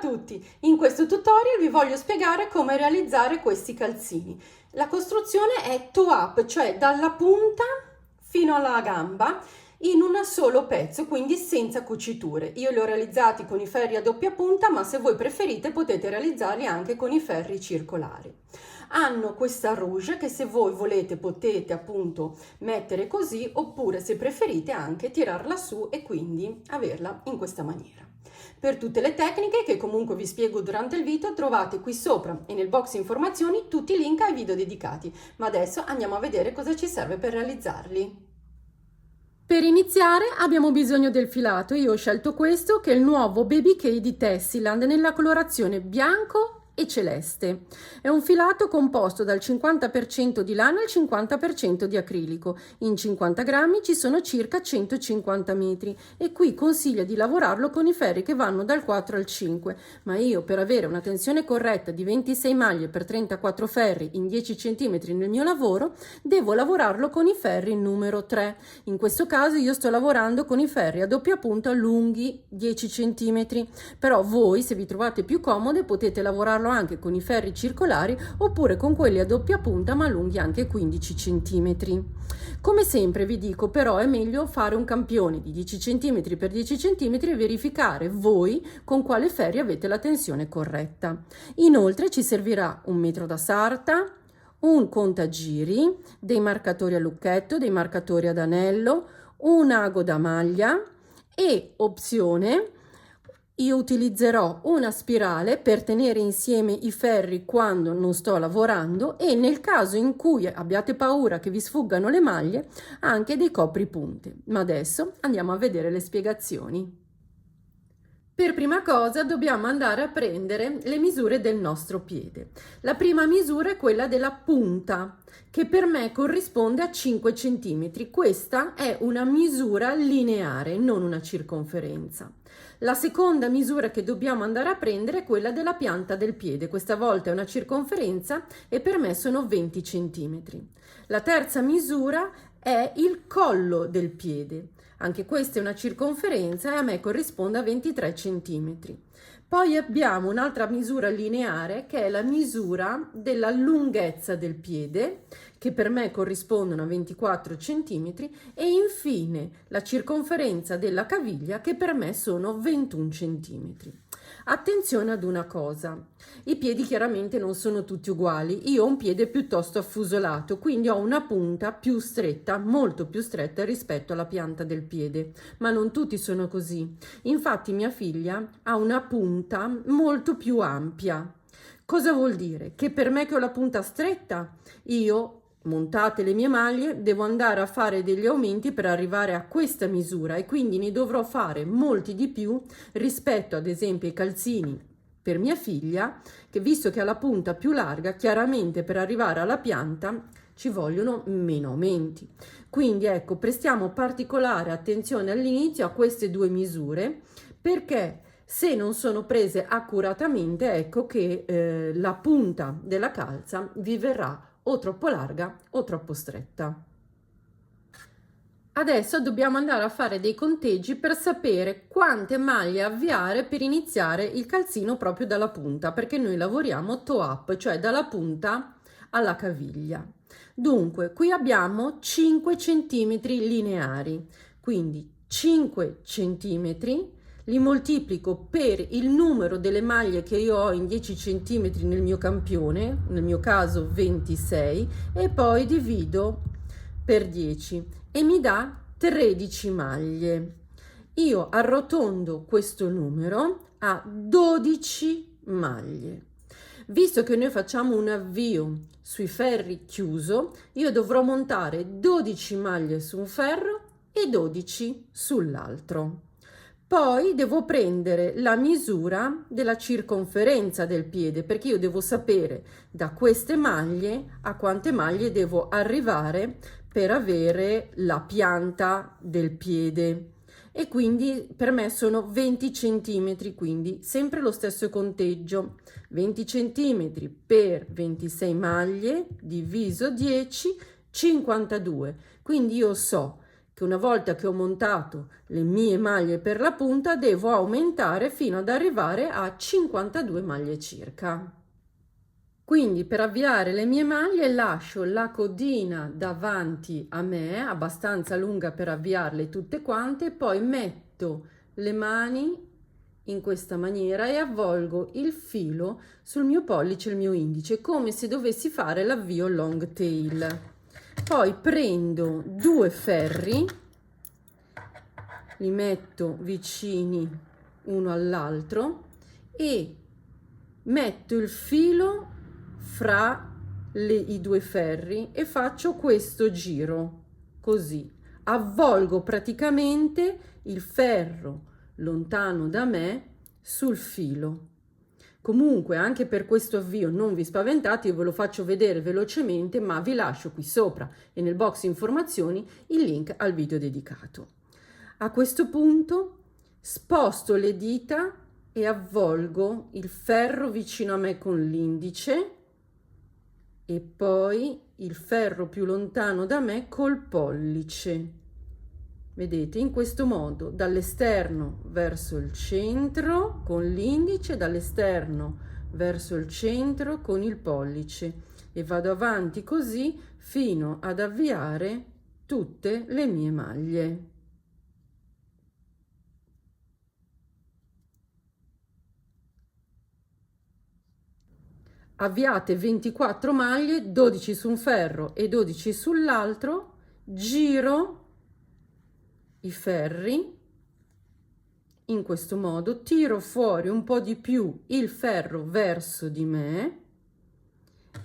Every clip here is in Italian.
tutti! In questo tutorial vi voglio spiegare come realizzare questi calzini. La costruzione è toe up, cioè dalla punta fino alla gamba in un solo pezzo, quindi senza cuciture. Io li ho realizzati con i ferri a doppia punta, ma se voi preferite potete realizzarli anche con i ferri circolari. Hanno questa rouge che se voi volete potete appunto mettere così, oppure se preferite anche tirarla su e quindi averla in questa maniera. Per tutte le tecniche che comunque vi spiego durante il video trovate qui sopra e nel box informazioni tutti i link ai video dedicati, ma adesso andiamo a vedere cosa ci serve per realizzarli. Per iniziare abbiamo bisogno del filato. Io ho scelto questo che è il nuovo Baby K di Tessiland nella colorazione bianco e celeste. È un filato composto dal 50% di lana e il 50% di acrilico. In 50 grammi ci sono circa 150 metri e qui consiglia di lavorarlo con i ferri che vanno dal 4 al 5, ma io per avere una tensione corretta di 26 maglie per 34 ferri in 10 cm nel mio lavoro devo lavorarlo con i ferri numero 3. In questo caso io sto lavorando con i ferri a doppia punta lunghi 10 cm, però voi se vi trovate più comode potete lavorarlo anche con i ferri circolari oppure con quelli a doppia punta ma lunghi anche 15 cm. Come sempre vi dico però è meglio fare un campione di 10 cm per 10 cm e verificare voi con quale ferri avete la tensione corretta. Inoltre ci servirà un metro da sarta, un contagiri, dei marcatori a lucchetto, dei marcatori ad anello, un ago da maglia e opzione io utilizzerò una spirale per tenere insieme i ferri quando non sto lavorando e nel caso in cui abbiate paura che vi sfuggano le maglie anche dei copripunte. Ma adesso andiamo a vedere le spiegazioni. Per prima cosa dobbiamo andare a prendere le misure del nostro piede. La prima misura è quella della punta, che per me corrisponde a 5 cm. Questa è una misura lineare, non una circonferenza. La seconda misura che dobbiamo andare a prendere è quella della pianta del piede. Questa volta è una circonferenza e per me sono 20 cm. La terza misura è il collo del piede. Anche questa è una circonferenza e a me corrisponde a 23 cm. Poi abbiamo un'altra misura lineare che è la misura della lunghezza del piede, che per me corrispondono a 24 cm, e infine la circonferenza della caviglia che per me sono 21 cm. Attenzione ad una cosa, i piedi chiaramente non sono tutti uguali, io ho un piede piuttosto affusolato, quindi ho una punta più stretta, molto più stretta rispetto alla pianta del piede, ma non tutti sono così. Infatti mia figlia ha una punta molto più ampia. Cosa vuol dire? Che per me che ho la punta stretta, io montate le mie maglie devo andare a fare degli aumenti per arrivare a questa misura e quindi ne dovrò fare molti di più rispetto ad esempio ai calzini per mia figlia, che visto che ha la punta più larga chiaramente per arrivare alla pianta ci vogliono meno aumenti. Quindi ecco, prestiamo particolare attenzione all'inizio a queste due misure perché se non sono prese accuratamente ecco che la punta della calza vi verrà o troppo larga o troppo stretta. Adesso dobbiamo andare a fare dei conteggi per sapere quante maglie avviare per iniziare il calzino proprio dalla punta, perché noi lavoriamo toe up, cioè dalla punta alla caviglia. Dunque, qui abbiamo 5 cm lineari, quindi 5 cm li moltiplico per il numero delle maglie che io ho in 10 cm nel mio campione, nel mio caso 26, e poi divido per 10 e mi dà 13 maglie. Io arrotondo questo numero a 12 maglie. Visto che noi facciamo un avvio sui ferri chiuso, io dovrò montare 12 maglie su un ferro e 12 sull'altro. Poi devo prendere la misura della circonferenza del piede perché io devo sapere da queste maglie a quante maglie devo arrivare per avere la pianta del piede e quindi per me sono 20 cm, quindi sempre lo stesso conteggio, 20 cm per 26 maglie diviso 10, 52, quindi io so che una volta che ho montato le mie maglie per la punta devo aumentare fino ad arrivare a 52 maglie circa. Quindi per avviare le mie maglie lascio la codina davanti a me, abbastanza lunga per avviarle tutte quante, poi metto le mani in questa maniera e avvolgo il filo sul mio pollice e il mio indice, come se dovessi fare l'avvio long tail. Poi prendo due ferri, li metto vicini uno all'altro e metto il filo fra i due ferri e faccio questo giro, così avvolgo praticamente il ferro lontano da me sul filo. Comunque anche per questo avvio non vi spaventate, io ve lo faccio vedere velocemente, ma vi lascio qui sopra e nel box informazioni il link al video dedicato. A questo punto sposto le dita e avvolgo il ferro vicino a me con l'indice e poi il ferro più lontano da me col pollice. Vedete, in questo modo, dall'esterno verso il centro con l'indice, dall'esterno verso il centro con il pollice, e vado avanti così fino ad avviare tutte le mie maglie. Avviate 24 maglie, 12 su un ferro e 12 sull'altro, giro i ferri in questo modo, tiro fuori un po' di più il ferro verso di me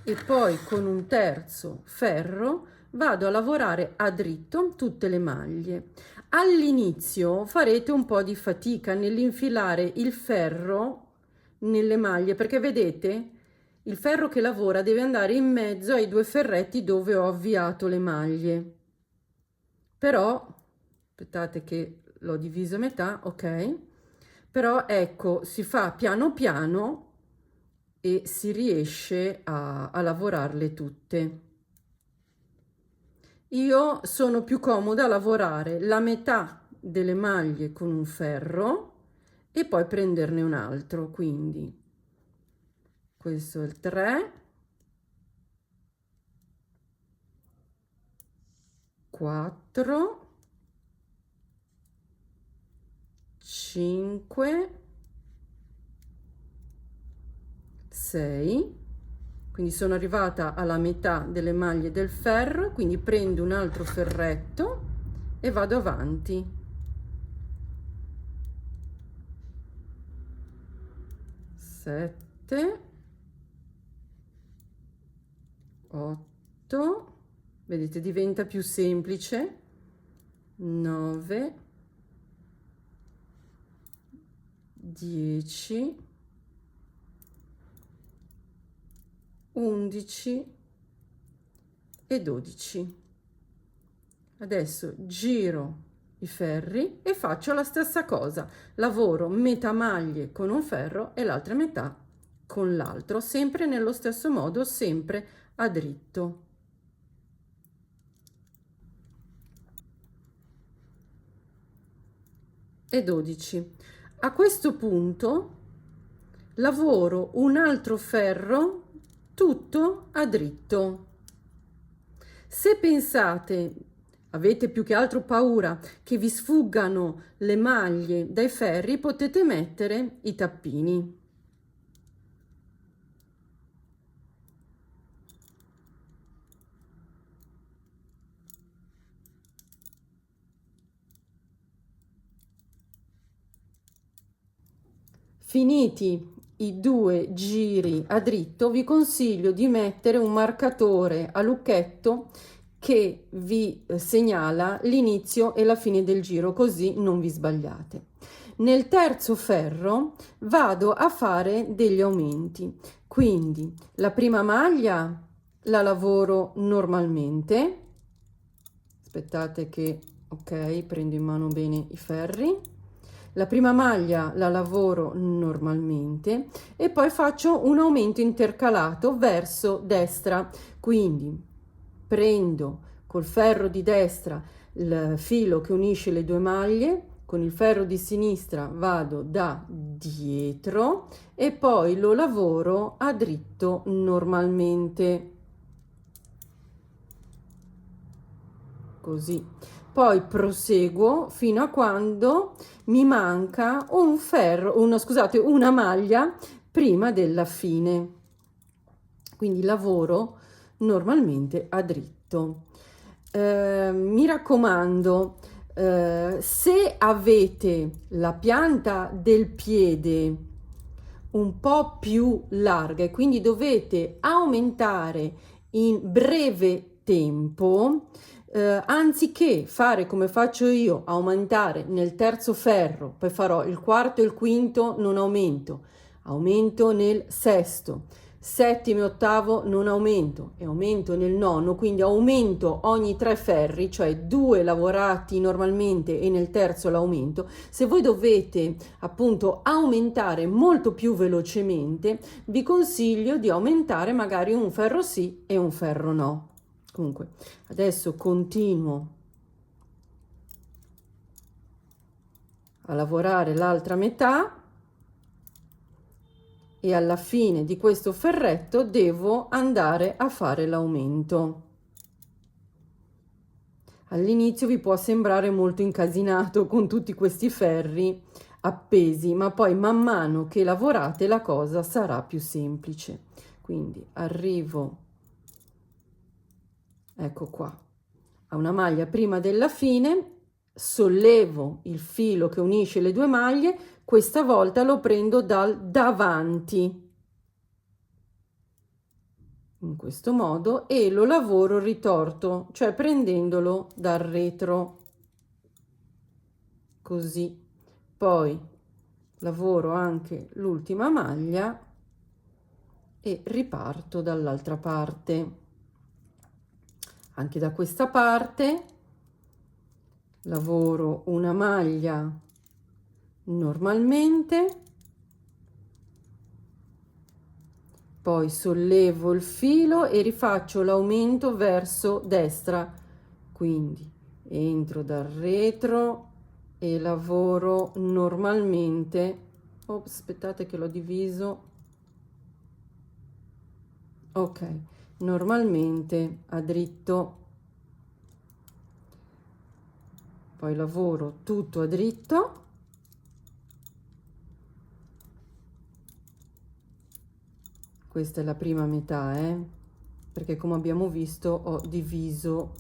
e poi con un terzo ferro vado a lavorare a dritto tutte le maglie. All'inizio farete un po' di fatica nell'infilare il ferro nelle maglie, perché vedete il ferro che lavora deve andare in mezzo ai due ferretti dove ho avviato le maglie. Però aspettate che l'ho diviso a metà, ok? Però ecco, si fa piano piano e si riesce a lavorarle tutte. Io sono più comoda a lavorare la metà delle maglie con un ferro e poi prenderne un altro, quindi questo è il 3, 4, 5, 6, quindi sono arrivata alla metà delle maglie del ferro, quindi prendo un altro ferretto e vado avanti. 7, 8, vedete diventa più semplice, 9, 10, 11 e 12. Adesso giro i ferri e faccio la stessa cosa, lavoro metà maglie con un ferro e l'altra metà con l'altro, sempre nello stesso modo, sempre a dritto. E 12. A questo punto lavoro un altro ferro tutto a dritto. Se pensate, avete più che altro paura che vi sfuggano le maglie dai ferri, potete mettere i tappini. Finiti i due giri a dritto, vi consiglio di mettere un marcatore a lucchetto che vi segnala l'inizio e la fine del giro, così non vi sbagliate. Nel terzo ferro vado a fare degli aumenti, quindi la prima maglia la lavoro normalmente, aspettate che, ok, prendo in mano bene i ferri. La prima maglia la lavoro normalmente e poi faccio un aumento intercalato verso destra, quindi prendo col ferro di destra il filo che unisce le due maglie, con il ferro di sinistra vado da dietro e poi lo lavoro a dritto normalmente, così. Poi proseguo fino a quando mi manca un ferro, una maglia prima della fine. Quindi lavoro normalmente a dritto. Mi raccomando, se avete la pianta del piede un po' più larga e quindi dovete aumentare in breve tempo, anziché fare come faccio io, aumentare nel terzo ferro, poi farò il quarto e il quinto, non aumento, aumento nel sesto, settimo e ottavo non aumento e aumento nel nono, quindi aumento ogni 3 ferri, cioè 2 lavorati normalmente e nel terzo l'aumento. Se voi dovete appunto aumentare molto più velocemente, vi consiglio di aumentare magari un ferro sì e un ferro no. Comunque adesso continuo a lavorare l'altra metà e alla fine di questo ferretto devo andare a fare l'aumento. All'inizio vi può sembrare molto incasinato con tutti questi ferri appesi, ma poi man mano che lavorate la cosa sarà più semplice. Quindi arrivo, ecco qua, a una maglia prima della fine, sollevo il filo che unisce le due maglie, questa volta lo prendo dal davanti, in questo modo, e lo lavoro ritorto, cioè prendendolo dal retro, così. Poi lavoro anche l'ultima maglia e riparto dall'altra parte. Anche da questa parte lavoro una maglia normalmente, poi sollevo il filo e rifaccio l'aumento verso destra, quindi entro dal retro e lavoro normalmente. Ops, aspettate che l'ho diviso. Ok, normalmente a dritto, poi lavoro tutto a dritto. Questa è la prima metà, perché come abbiamo visto ho diviso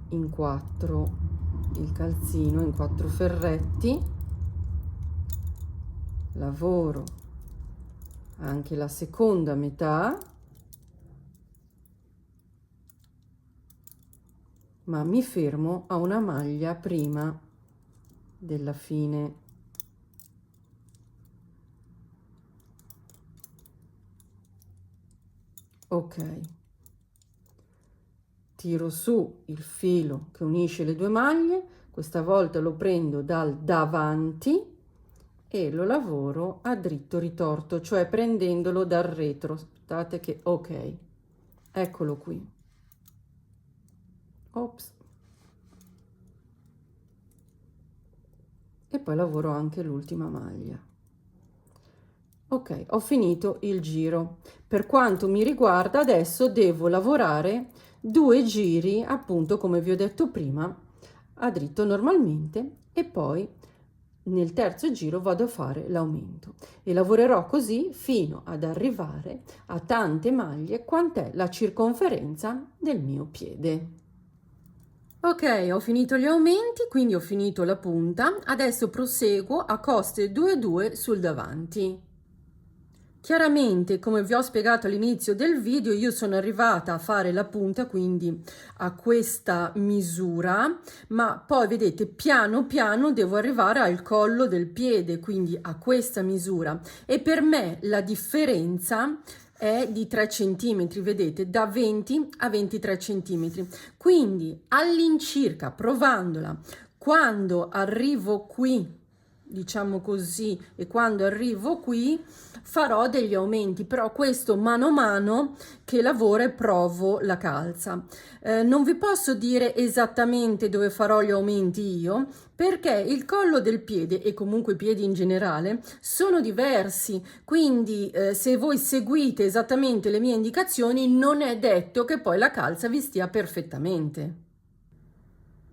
in 4 il calzino, in 4 ferretti. Lavoro anche la seconda metà, ma mi fermo a una maglia prima della fine. Ok, tiro su il filo che unisce le due maglie, questa volta lo prendo dal davanti e lo lavoro a dritto ritorto, cioè prendendolo dal retro. Aspettate che, ok, eccolo qui. Ops. E poi lavoro anche l'ultima maglia. Ok, ho finito il giro. Per quanto mi riguarda, adesso devo lavorare 2 giri, appunto come vi ho detto prima, a dritto normalmente, e poi nel terzo giro vado a fare l'aumento e lavorerò così fino ad arrivare a tante maglie quant'è la circonferenza del mio piede. Ok, ho finito gli aumenti, quindi ho finito la punta. Adesso proseguo a coste 2,2 sul davanti. Chiaramente, come vi ho spiegato all'inizio del video, io sono arrivata a fare la punta, quindi a questa misura, ma poi vedete piano piano devo arrivare al collo del piede, quindi a questa misura, e per me la differenza è di 3 centimetri, vedete, da 20 a 23 centimetri. Quindi all'incirca, provandola, quando arrivo qui diciamo così, e quando arrivo qui farò degli aumenti, però questo mano a mano che lavoro e provo la calza. Non vi posso dire esattamente dove farò gli aumenti io, perché il collo del piede e comunque i piedi in generale sono diversi, quindi se voi seguite esattamente le mie indicazioni non è detto che poi la calza vi stia perfettamente.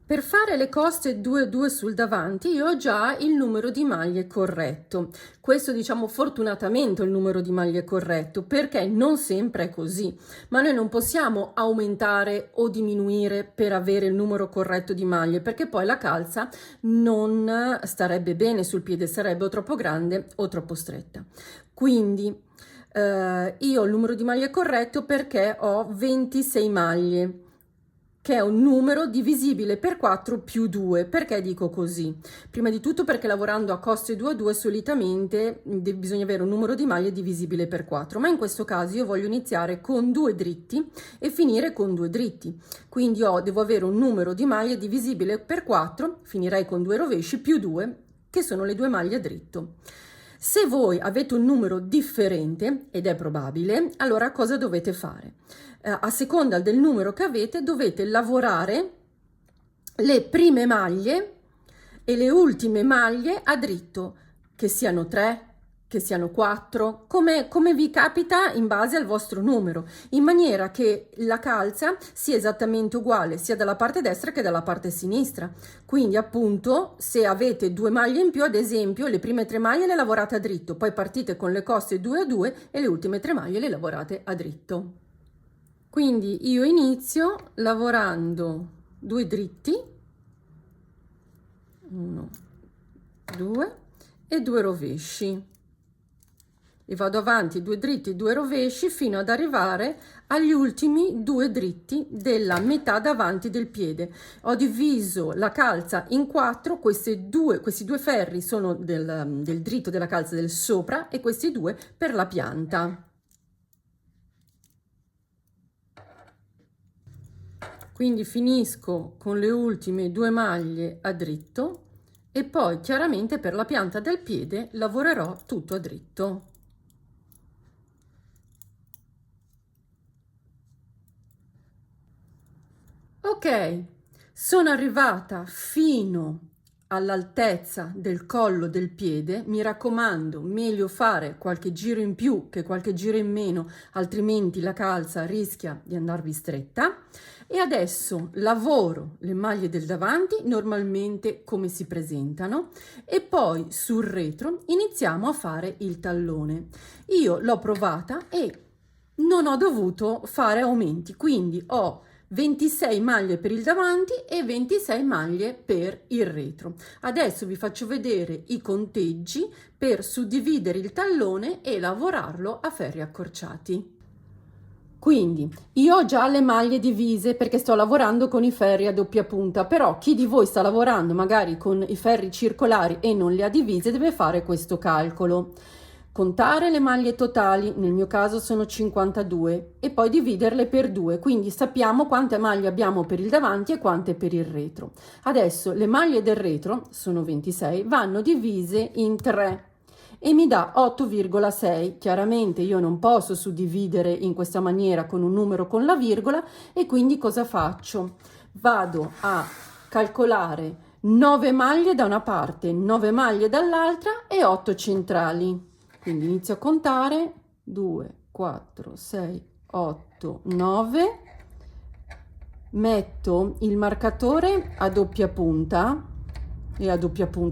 Per fare le coste 2-2 sul davanti io ho già il numero di maglie corretto. Questo diciamo fortunatamente il numero di maglie corretto, perché non sempre è così, ma noi non possiamo aumentare o diminuire per avere il numero corretto di maglie, perché poi la calza non starebbe bene sul piede, sarebbe o troppo grande o troppo stretta. Quindi io ho il numero di maglie corretto perché ho 26 maglie, che è un numero divisibile per 4 più 2. Perché dico così? Prima di tutto perché lavorando a coste 2 a 2 solitamente bisogna avere un numero di maglie divisibile per 4, ma in questo caso io voglio iniziare con 2 dritti e finire con 2 dritti, quindi devo avere un numero di maglie divisibile per 4, finirei con 2 rovesci più 2, che sono le 2 maglie a dritto. Se voi avete un numero differente, ed è probabile, allora cosa dovete fare? A seconda del numero che avete, dovete lavorare le prime maglie e le ultime maglie a dritto, che siano 3, che siano 4, come vi capita in base al vostro numero, in maniera che la calza sia esattamente uguale sia dalla parte destra che dalla parte sinistra. Quindi appunto se avete 2 maglie in più, ad esempio le prime 3 maglie le lavorate a dritto, poi partite con le coste 2 a 2 e le ultime 3 maglie le lavorate a dritto. Quindi io inizio lavorando 2 dritti, 1, 2 e 2 rovesci, e vado avanti 2 dritti, 2 rovesci fino ad arrivare agli ultimi 2 dritti della metà davanti del piede. Ho diviso la calza in 4, questi due ferri sono del dritto della calza del sopra e questi 2 per la pianta. Quindi finisco con le ultime 2 maglie a dritto e poi chiaramente per la pianta del piede lavorerò tutto a dritto. Ok, sono arrivata fino all'altezza del collo del piede. Mi raccomando, meglio fare qualche giro in più che qualche giro in meno, altrimenti la calza rischia di andarvi stretta. E adesso lavoro le maglie del davanti normalmente come si presentano e poi sul retro iniziamo a fare il tallone. Io l'ho provata e non ho dovuto fare aumenti, quindi ho 26 maglie per il davanti e 26 maglie per il retro. Adesso vi faccio vedere i conteggi per suddividere il tallone e lavorarlo a ferri accorciati. Quindi io ho già le maglie divise perché sto lavorando con i ferri a doppia punta, però chi di voi sta lavorando magari con i ferri circolari e non le ha divise deve fare questo calcolo. Contare le maglie totali, nel mio caso sono 52, e poi dividerle per 2, quindi sappiamo quante maglie abbiamo per il davanti e quante per il retro. Adesso le maglie del retro, sono 26, vanno divise in 3 e mi dà 8,6. Chiaramente io non posso suddividere in questa maniera con un numero con la virgola e quindi cosa faccio? Vado a calcolare 9 maglie da una parte, 9 maglie dall'altra e 8 centrali. Quindi inizio a contare 2, 4, 6, 8, 9, metto il marcatore a doppia punta,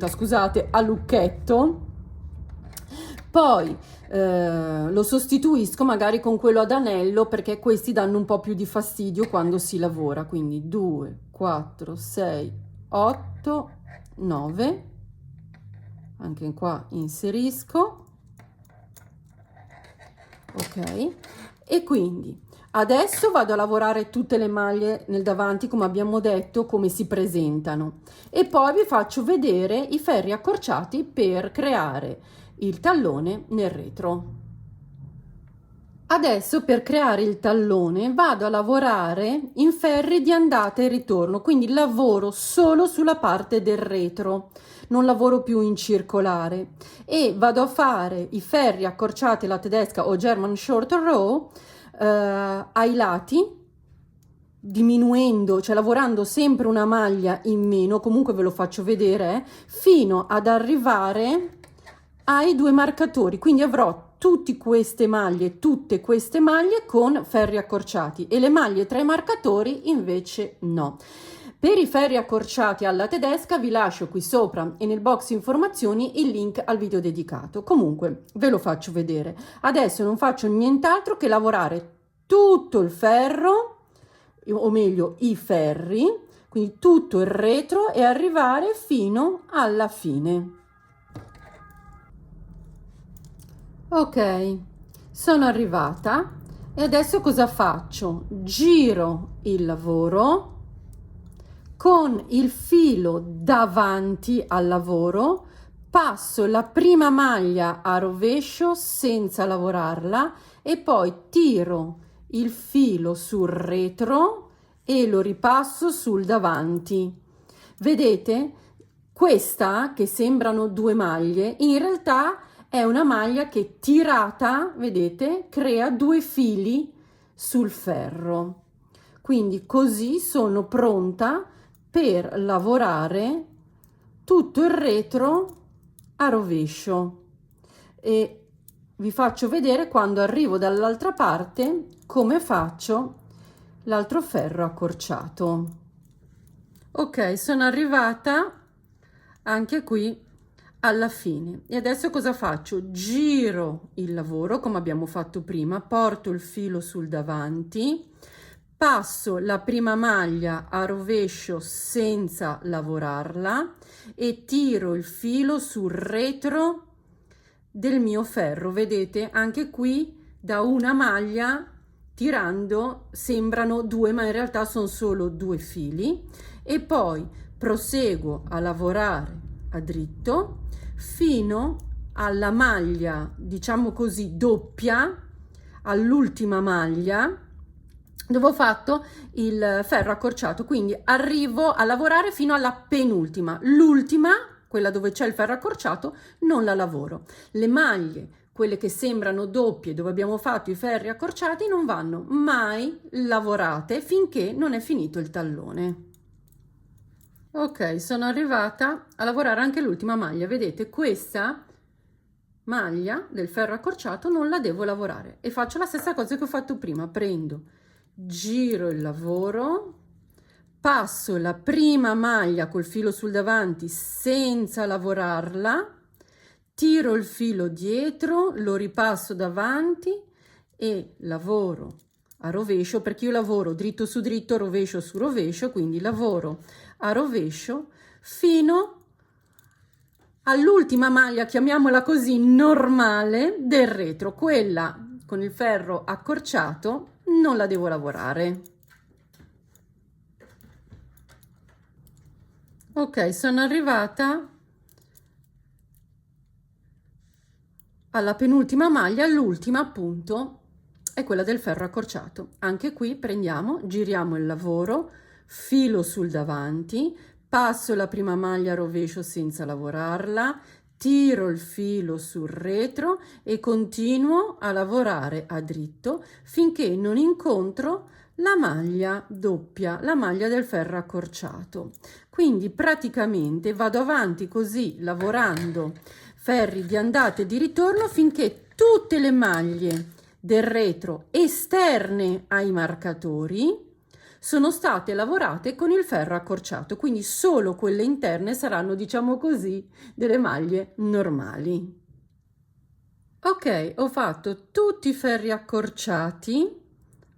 scusate, a lucchetto, poi lo sostituisco magari con quello ad anello perché questi danno un po' più di fastidio quando si lavora, quindi 2, 4, 6, 8, 9, anche qua inserisco. Ok, e quindi adesso vado a lavorare tutte le maglie nel davanti come abbiamo detto, come si presentano, e poi vi faccio vedere i ferri accorciati per creare il tallone nel retro. Adesso per creare il tallone vado a lavorare in ferri di andata e ritorno, quindi lavoro solo sulla parte del retro, non lavoro più in circolare, e vado a fare i ferri accorciati alla tedesca o German Short Row ai lati, diminuendo, cioè lavorando sempre una maglia in meno, comunque ve lo faccio vedere, fino ad arrivare ai due marcatori, quindi avrò tutte queste maglie con ferri accorciati e le maglie tra i marcatori invece no. Per i ferri accorciati alla tedesca vi lascio qui sopra e nel box informazioni il link al video dedicato. Comunque ve lo faccio vedere. Adesso non faccio nient'altro che lavorare tutto il ferro, o meglio i ferri, quindi tutto il retro e arrivare fino alla fine. Ok, sono arrivata e adesso cosa faccio? Giro il lavoro con il filo davanti al lavoro, passo la prima maglia a rovescio senza lavorarla e poi tiro il filo sul retro e lo ripasso sul davanti. Vedete? Questa, che sembrano due maglie, in realtà è una maglia che tirata, vedete, crea due fili sul ferro. Quindi così sono pronta per lavorare tutto il retro a rovescio e vi faccio vedere quando arrivo dall'altra parte come faccio l'altro ferro accorciato. Ok, sono arrivata anche qui alla fine e adesso cosa faccio? Giro il lavoro come abbiamo fatto prima, porto il filo sul davanti, passo la prima maglia a rovescio senza lavorarla e tiro il filo sul retro del mio ferro. Vedete, anche qui da una maglia tirando sembrano due, ma in realtà sono solo due fili, e poi proseguo a lavorare a dritto fino alla maglia, diciamo così, doppia, all'ultima maglia dove ho fatto il ferro accorciato, quindi arrivo a lavorare fino alla penultima. L'ultima, quella dove c'è il ferro accorciato, non la lavoro. Le maglie, quelle che sembrano doppie, dove abbiamo fatto i ferri accorciati, non vanno mai lavorate finché non è finito il tallone. Ok, sono arrivata a lavorare anche l'ultima maglia. Vedete, questa maglia del ferro accorciato non la devo lavorare e faccio la stessa cosa che ho fatto prima. Prendo, giro il lavoro, passo la prima maglia col filo sul davanti senza lavorarla, tiro il filo dietro, lo ripasso davanti e lavoro a rovescio, perché io lavoro dritto su dritto, rovescio su rovescio, quindi lavoro a rovescio fino all'ultima maglia, chiamiamola così, normale del retro. Quella con il ferro accorciato non la devo lavorare. Ok, sono arrivata alla penultima maglia, l'ultima appunto è quella del ferro accorciato. Anche qui prendiamo, giriamo il lavoro, filo sul davanti, passo la prima maglia a rovescio senza lavorarla, tiro il filo sul retro e continuo a lavorare a dritto finché non incontro la maglia doppia, la maglia del ferro accorciato. Quindi praticamente vado avanti così lavorando ferri di andata e di ritorno finché tutte le maglie del retro esterne ai marcatori sono state lavorate con il ferro accorciato, quindi solo quelle interne saranno, diciamo così, delle maglie normali. Ok, ho fatto tutti i ferri accorciati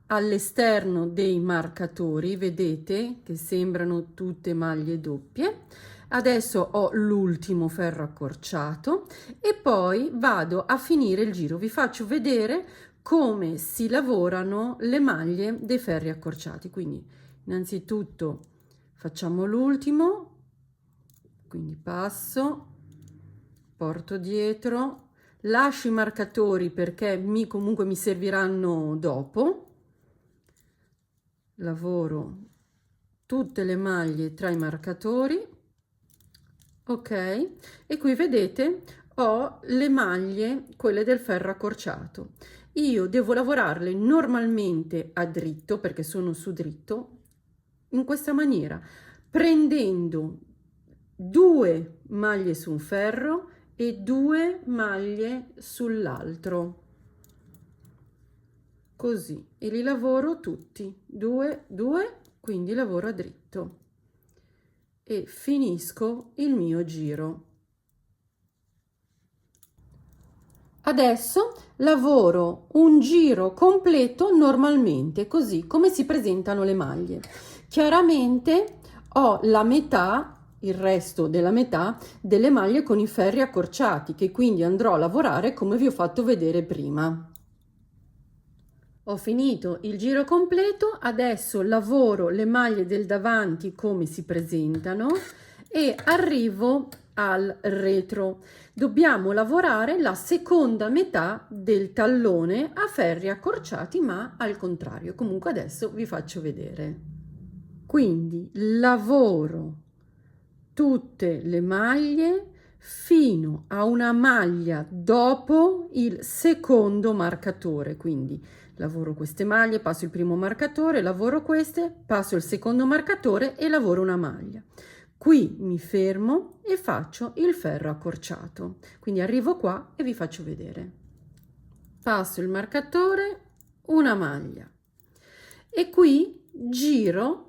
all'esterno dei marcatori, vedete che sembrano tutte maglie doppie. Adesso ho l'ultimo ferro accorciato e poi vado a finire il giro. Vi faccio vedere come si lavorano le maglie dei ferri accorciati. Quindi innanzitutto facciamo l'ultimo, quindi passo, porto dietro, lascio i marcatori perché comunque mi serviranno dopo. Lavoro tutte le maglie tra i marcatori, ok, e qui vedete ho le maglie, quelle del ferro accorciato. Io devo lavorarle normalmente a dritto perché sono su dritto, in questa maniera, prendendo 2 maglie su un ferro e 2 maglie sull'altro, così, e li lavoro tutti, 2, 2, quindi lavoro a dritto e finisco il mio giro. Adesso lavoro un giro completo normalmente, così come si presentano le maglie. Chiaramente ho la metà, il resto della metà delle maglie con i ferri accorciati, che quindi andrò a lavorare come vi ho fatto vedere prima. Ho finito il giro completo, adesso lavoro le maglie del davanti come si presentano e arrivo al retro. Dobbiamo lavorare la seconda metà del tallone a ferri accorciati, ma al contrario. Comunque adesso vi faccio vedere. Quindi lavoro tutte le maglie fino a una maglia dopo il secondo marcatore, quindi lavoro queste maglie, passo il primo marcatore, lavoro queste, passo il secondo marcatore e lavoro una maglia. Qui mi fermo e faccio il ferro accorciato, quindi arrivo qua e vi faccio vedere. Passo il marcatore, una maglia e qui giro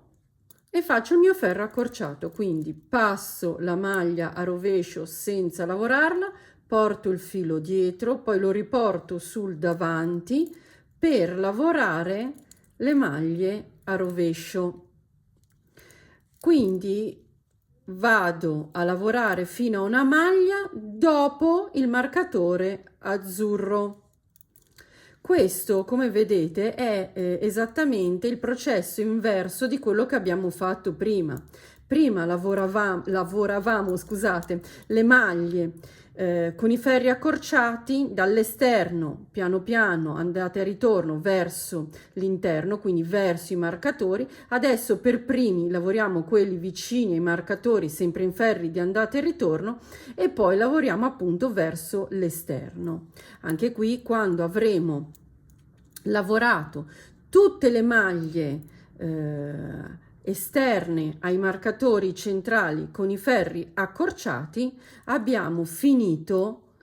e faccio il mio ferro accorciato, quindi passo la maglia a rovescio senza lavorarla, porto il filo dietro, poi lo riporto sul davanti per lavorare le maglie a rovescio. Quindi vado a lavorare fino a una maglia dopo il marcatore azzurro. Questo, come vedete, è esattamente il processo inverso di quello che abbiamo fatto prima. Prima lavoravamo, scusate, le maglie con i ferri accorciati dall'esterno, piano piano andate a ritorno verso l'interno, quindi verso i marcatori. Adesso per primi lavoriamo quelli vicini ai marcatori, sempre in ferri di andata e ritorno, e poi lavoriamo appunto verso l'esterno. Anche qui, quando avremo lavorato tutte le maglie esterne ai marcatori centrali con i ferri accorciati, abbiamo finito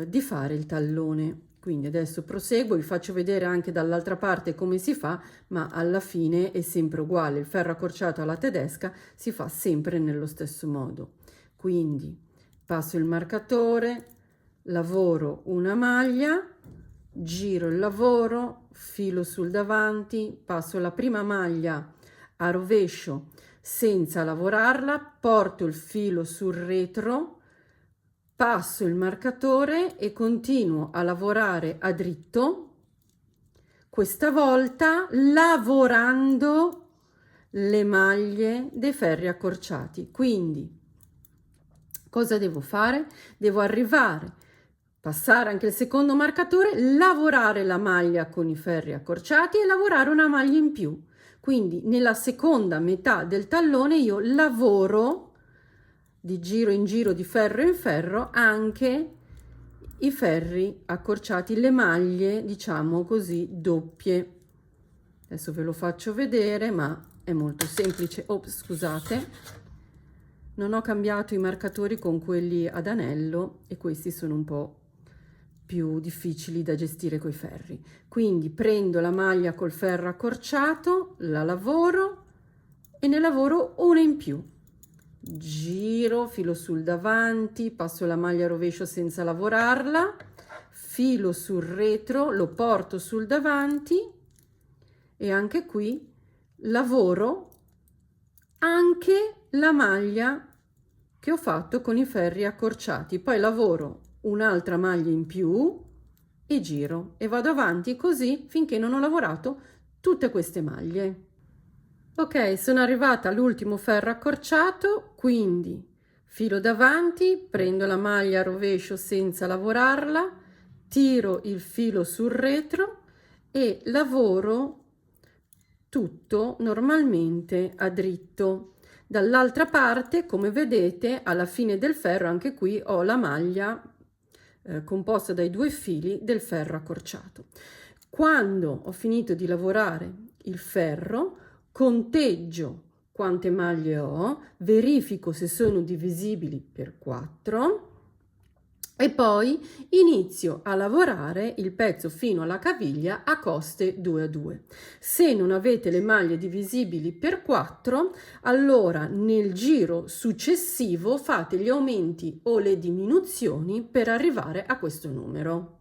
di fare il tallone. Quindi adesso proseguo, vi faccio vedere anche dall'altra parte come si fa, ma alla fine è sempre uguale. Il ferro accorciato alla tedesca si fa sempre nello stesso modo. Quindi passo il marcatore, lavoro una maglia, giro il lavoro, filo sul davanti, passo la prima maglia a rovescio senza lavorarla, porto il filo sul retro, passo il marcatore e continuo a lavorare a dritto, questa volta lavorando le maglie dei ferri accorciati. Quindi cosa devo fare? Devo arrivare, passare anche il secondo marcatore, lavorare la maglia con i ferri accorciati e lavorare una maglia in più. Quindi nella seconda metà del tallone io lavoro di giro in giro, di ferro in ferro, anche i ferri accorciati, le maglie, diciamo così, doppie. Adesso ve lo faccio vedere, ma è molto semplice. Ops, scusate, non ho cambiato i marcatori con quelli ad anello e questi sono un po' più difficili da gestire coi ferri. Quindi prendo la maglia col ferro accorciato, la lavoro e ne lavoro una in più. Giro, filo sul davanti, passo la maglia a rovescio senza lavorarla, filo sul retro, lo porto sul davanti e anche qui lavoro anche la maglia che ho fatto con i ferri accorciati. Poi lavoro un'altra maglia in più e giro e vado avanti così finché non ho lavorato tutte queste maglie. Ok, sono arrivata all'ultimo ferro accorciato, quindi Filo davanti, prendo la maglia a rovescio senza lavorarla, tiro il filo sul retro e lavoro tutto normalmente a dritto. Dall'altra parte, come vedete, alla fine del ferro, anche qui ho la maglia composta dai 2 fili del ferro accorciato. Quando ho finito di lavorare il ferro, conteggio quante maglie ho, verifico se sono divisibili per 4 e poi inizio a lavorare il pezzo fino alla caviglia a coste 2 a 2. Se non avete le maglie divisibili per 4, allora nel giro successivo fate gli aumenti o le diminuzioni per arrivare a questo numero.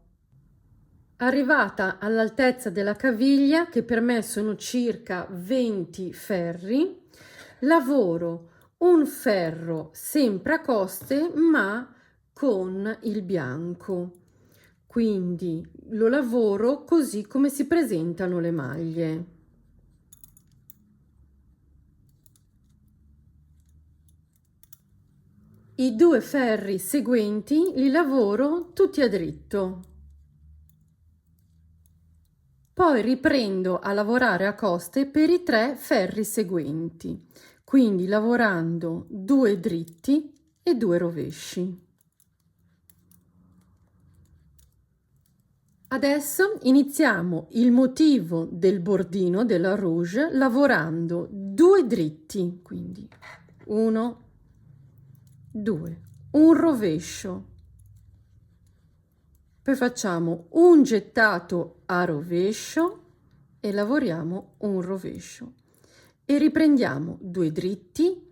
Arrivata all'altezza della caviglia, che per me sono circa 20 ferri, lavoro un ferro sempre a coste ma con il bianco, quindi lo lavoro così come si presentano le maglie. I 2 ferri seguenti li lavoro tutti a dritto. Poi riprendo a lavorare a coste per i 3 ferri seguenti, quindi lavorando 2 dritti e 2 rovesci. Adesso iniziamo il motivo del bordino della rouge lavorando 2 dritti, quindi 1, 2, un rovescio. Poi facciamo un gettato a rovescio e lavoriamo un rovescio e riprendiamo 2 dritti,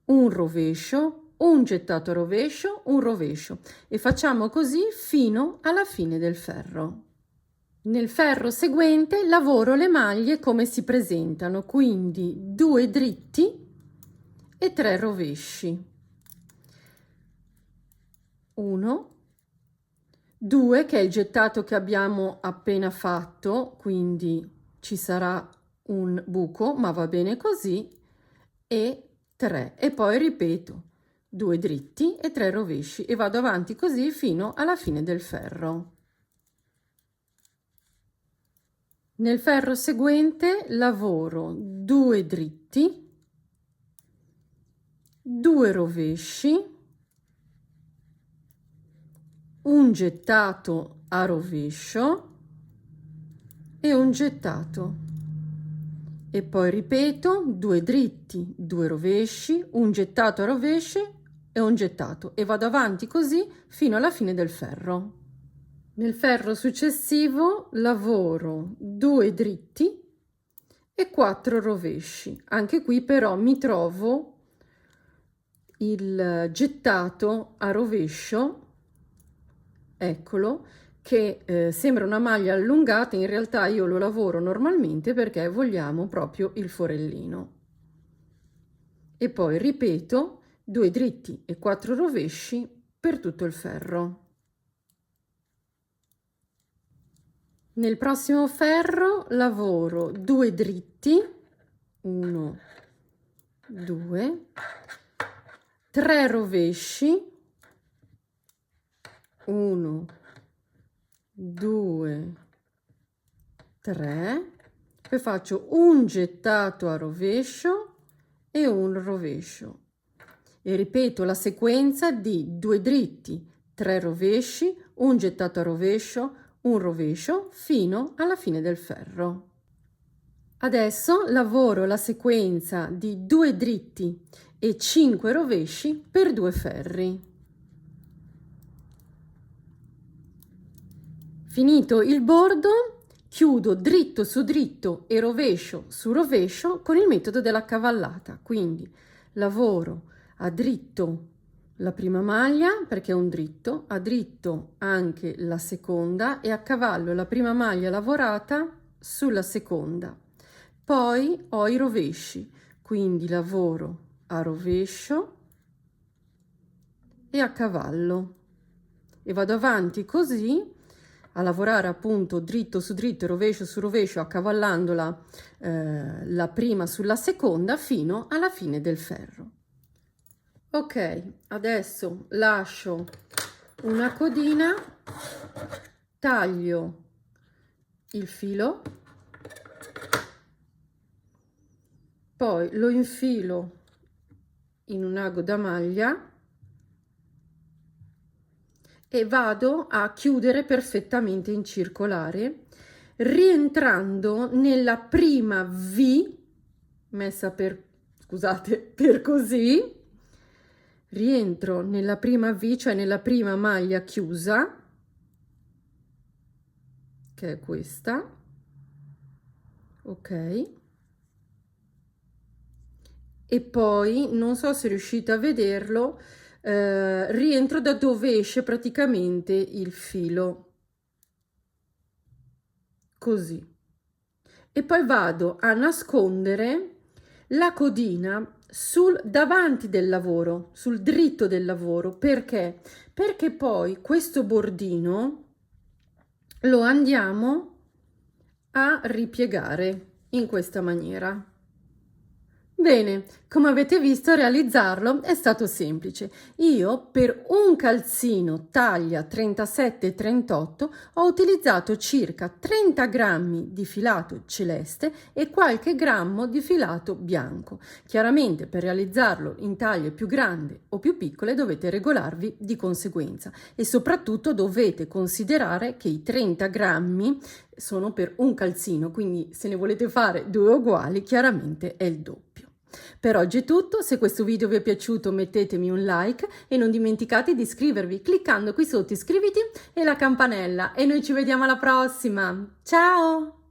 un rovescio, un gettato a rovescio, un rovescio e facciamo così fino alla fine del ferro. Nel ferro seguente lavoro le maglie come si presentano, quindi 2 dritti e 3 rovesci. 1, 2 che è il gettato che abbiamo appena fatto, quindi ci sarà un buco, ma va bene così, e 3 e poi ripeto 2 dritti e 3 rovesci e vado avanti così fino alla fine del ferro. Nel ferro seguente lavoro 2 dritti, 2 rovesci, un gettato a rovescio e un gettato e poi ripeto 2 dritti, 2 rovesci, un gettato a rovescio e un gettato e vado avanti così fino alla fine del ferro. Nel ferro successivo lavoro 2 dritti e 4 rovesci. Anche qui però mi trovo il gettato a rovescio, eccolo, che sembra una maglia allungata, in realtà io lo lavoro normalmente perché vogliamo proprio il forellino. E poi ripeto 2 dritti e 4 rovesci per tutto il ferro. Nel prossimo ferro lavoro 2 dritti, 1, 2, 3 rovesci, 1, 2, 3, poi faccio un gettato a rovescio e un rovescio e ripeto la sequenza di 2 dritti, 3 rovesci, un gettato a rovescio, un rovescio fino alla fine del ferro. Adesso lavoro la sequenza di 2 dritti e 5 rovesci per 2 ferri. Finito il bordo, chiudo dritto su dritto e rovescio su rovescio con il metodo della cavallata, quindi lavoro a dritto la prima maglia perché è un dritto, a dritto anche la seconda e a cavallo la prima maglia lavorata sulla seconda. Poi ho i rovesci, quindi lavoro a rovescio e a cavallo e vado avanti così a lavorare appunto dritto su dritto, rovescio su rovescio, accavallandola la prima sulla seconda fino alla fine del ferro. Ok, adesso lascio una codina, taglio il filo, poi lo infilo in un ago da maglia e vado a chiudere perfettamente in circolare, rientrando nella prima V messa per, scusate, per così, rientro nella prima V, cioè nella prima maglia chiusa, che è questa, ok, e poi non so se riuscite a vederlo, rientro da dove esce praticamente il filo, così, e poi vado a nascondere la codina sul davanti del lavoro, sul dritto del lavoro. Perché? Perché poi questo bordino lo andiamo a ripiegare in questa maniera. Bene, come avete visto, realizzarlo è stato semplice. Io per un calzino taglia 37-38 ho utilizzato circa 30 grammi di filato celeste e qualche grammo di filato bianco. Chiaramente per realizzarlo in taglie più grandi o più piccole dovete regolarvi di conseguenza e soprattutto dovete considerare che i 30 grammi sono per un calzino, quindi se ne volete fare due uguali chiaramente è il doppio. Per oggi è tutto, se questo video vi è piaciuto mettetemi un like e non dimenticate di iscrivervi cliccando qui sotto iscriviti e la campanella e noi ci vediamo alla prossima, ciao!